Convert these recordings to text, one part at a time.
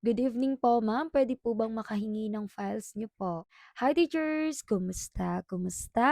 Good evening po, ma'am. Puwede po bang makahingi ng files niyo po? Hi, teachers! Kumusta, kumusta?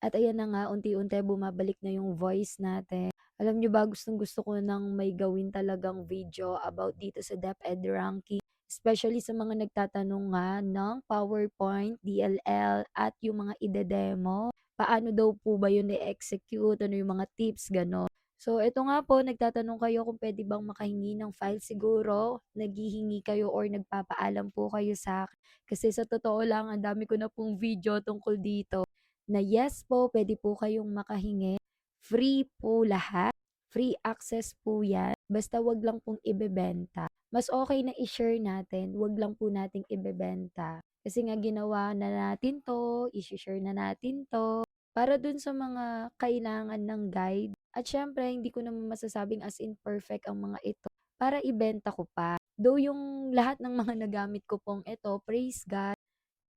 At ayan na nga, unti-unti bumabalik na yung voice natin. Alam niyo ba, gustong-gusto ko ng may gawin talagang video about dito sa DepEd ranking. Especially sa mga nagtatanong nga ng PowerPoint, DLL, at yung mga ide-demo. Paano daw po ba yun i-execute? Ano yung mga tips, gano'n. So, eto nga po, nagtatanong kayo kung pwede bang makahingi ng file siguro. Naghihingi kayo or nagpapaalam po kayo sa akin. Kasi sa totoo lang, ang dami ko na pong video tungkol dito na yes po, pwede po kayong makahingi. Free po lahat. Free access po yan. Basta wag lang pong ibebenta. Mas okay na i-share natin, wag lang po nating ibebenta. Kasi nga ginawa na natin to, i-share na natin to, para dun sa mga kailangan ng guide. At syempre, hindi ko naman masasabing as in perfect ang mga ito para ibenta ko pa. Though yung lahat ng mga nagamit ko pong ito, praise God,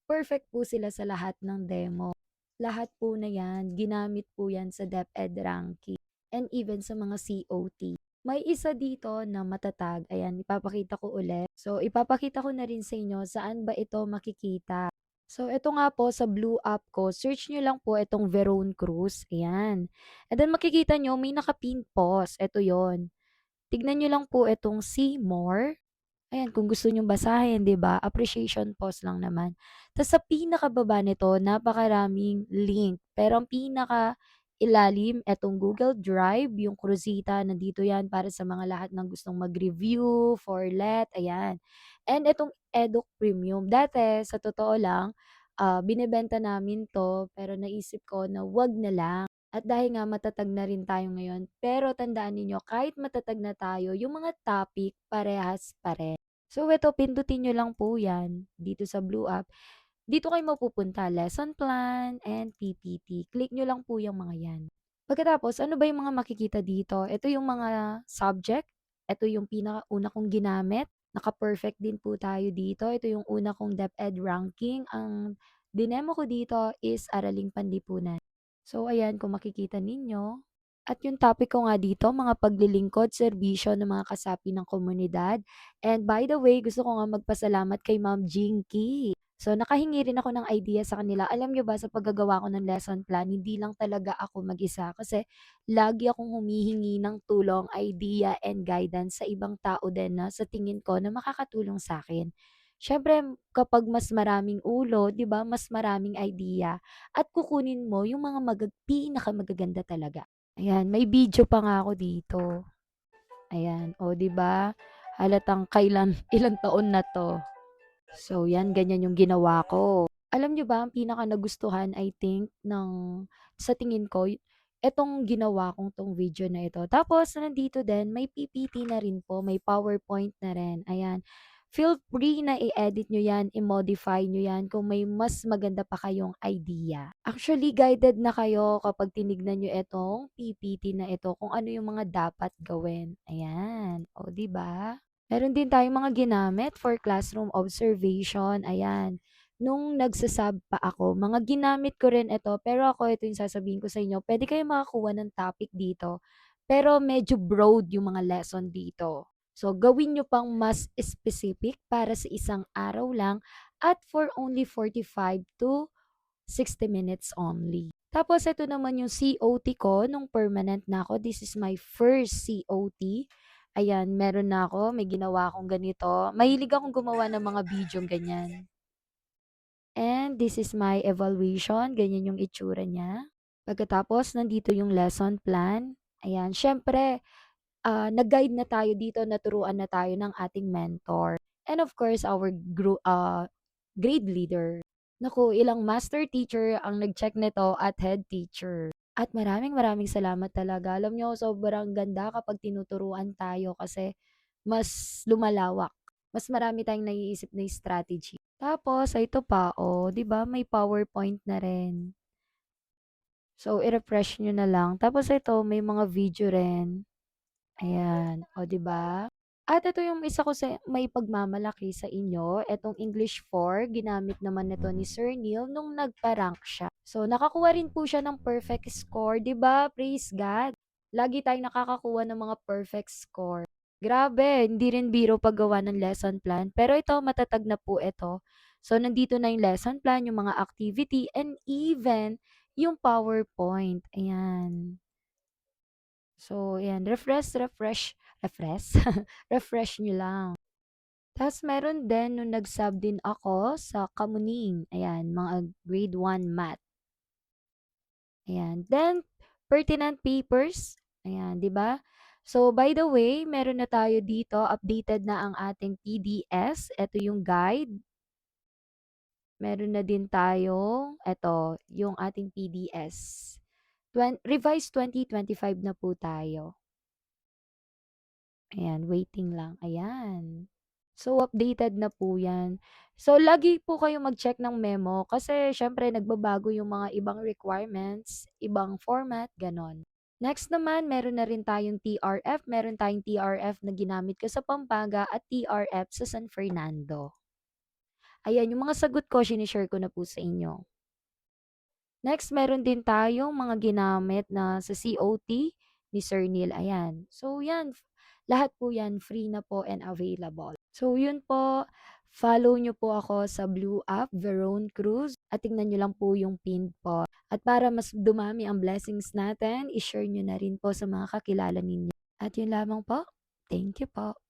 perfect po sila sa lahat ng demo. Lahat po na yan, ginamit po yan sa DepEd ranking and even sa mga COT. May isa dito na matatag. Ayan, ipapakita ko ulit. So, ipapakita ko na rin sa inyo saan ba ito makikita. So, ito nga po sa blue app ko, search nyo lang po itong Veron Cruz. Ayan. And then makikita nyo, may naka-pin post. Ito yon. Tignan nyo lang po itong see more. Ayan, kung gusto niyong basahin, 'di ba? Appreciation post lang naman. Tas sa pinakababa nito, napakaraming link. Pero ang pinaka ilalim, etong Google Drive, yung Cruzita, nandito yan para sa mga lahat ng gustong mag-review, for let, ayan. And etong Eduk Premium. Dati, sa totoo lang, binebenta namin to, pero naisip ko na wag na lang. At dahil nga matatag na rin tayo ngayon, pero tandaan ninyo, kahit matatag na tayo, yung mga topic parehas pa rin. So eto, pindutin nyo lang po yan dito sa blue app. Dito kayo mapupunta, lesson plan and PPT. Click nyo lang po yung mga yan. Pagkatapos, ano ba yung mga makikita dito? Ito yung mga subject. Ito yung pinakauna kong ginamit. Naka-perfect din po tayo dito. Ito yung una kong DepEd ranking. Ang dinemo ko dito is Araling Panlipunan. So, ayan, kung makikita ninyo. At yung topic ko nga dito, mga paglilingkod, serbisyo ng mga kasapi ng komunidad. And by the way, gusto ko nga magpasalamat kay Ma'am Jinky. So, nakahingi rin ako ng idea sa kanila. Alam nyo ba, sa paggagawa ko ng lesson plan, hindi lang talaga ako mag-isa. Kasi lagi akong humihingi ng tulong, idea, and guidance sa ibang tao din na sa tingin ko na makakatulong sa akin. Siyempre, kapag mas maraming ulo, di ba, mas maraming idea. At kukunin mo yung mga pinakamagaganda talaga. Ayan, may video pa nga ako dito. Ayan, o 'di ba? Halatang kailan ilang taon na 'to. So 'yan, ganyan yung ginawa ko. Alam niyo ba ang pinaka nagustuhan I think sa tingin ko, etong ginawa kong 'tong video na ito. Tapos nandito din may PPT na rin po, may PowerPoint na rin, ayan. Feel free na i-edit nyo yan, i-modify nyo yan kung may mas maganda pa kayong idea. Actually, guided na kayo kapag tinignan nyo itong PPT na ito kung ano yung mga dapat gawin. Ayan. O, di ba? Meron din tayong mga ginamit for classroom observation. Ayan. Nung nagsasab pa ako, mga ginamit ko rin ito. Pero ako, ito yung sasabihin ko sa inyo. Pwede kayo makakuha ng topic dito. Pero medyo broad yung mga lesson dito. So, gawin nyo pang mas specific para sa isang araw lang at for only 45 to 60 minutes only. Tapos, ito naman yung COT ko nung permanent na ako. This is my first COT. Ayan, meron na ako. May ginawa akong ganito. Mahilig akong gumawa ng mga video ganyan. And this is my evaluation. Ganyan yung itsura niya. Pagkatapos, nandito yung lesson plan. Ayan, syempre, nag-guide na tayo dito, naturuan na tayo ng ating mentor. And of course, our grade leader. Naku, ilang master teacher ang nag-check nito at head teacher. At maraming maraming salamat talaga. Alam nyo, sobrang ganda kapag tinuturuan tayo kasi mas lumalawak. Mas marami tayong naiisip na strategy. Tapos, ito pa, oh, di ba may PowerPoint na rin. So, i-refresh nyo na lang. Tapos ito, may mga video rin. Ayan, o 'di ba? At ito yung isa ko sa may pagmamalaki sa inyo, etong English 4, ginamit naman nito ni Sir Neil nung nagpa-rank siya. So, nakakuha rin po siya ng perfect score, 'di ba? Praise God. Lagi tayong nakakakuha ng mga perfect score. Grabe, hindi rin biro paggawa ng lesson plan. Pero ito, matatag na po ito. So, nandito na yung lesson plan, yung mga activity, and even yung PowerPoint. Ayan. So, ayan. Refresh. Refresh nyo lang. Tapos, meron din, nung nag-sub din ako sa Kamuning. Ayan, mga grade 1 math. Ayan. Then, pertinent papers. Ayan, di ba? So, by the way, meron na tayo dito. Updated na ang ating PDS. Ito yung guide. Meron na din tayo. Ito, yung ating PDS. Revised 2025 na po tayo. Ayan, waiting lang. Ayan. So, updated na po yan. So, lagi po kayong mag-check ng memo kasi syempre nagbabago yung mga ibang requirements, ibang format, ganon. Next naman, meron na rin tayong TRF. Meron tayong TRF na ginamit ko sa Pampanga at TRF sa San Fernando. Ayan, yung mga sagot ko, sinishare ko na po sa inyo. Next, meron din tayong mga ginamit na sa COT ni Sir Neil. Ayan. So, yan. Lahat po yan free na po and available. So, yun po. Follow nyo po ako sa Blue App, Veron Cruz. At tingnan nyo lang po yung pin po. At para mas dumami ang blessings natin, ishare nyo na rin po sa mga kakilala ninyo. At yun lamang po. Thank you po.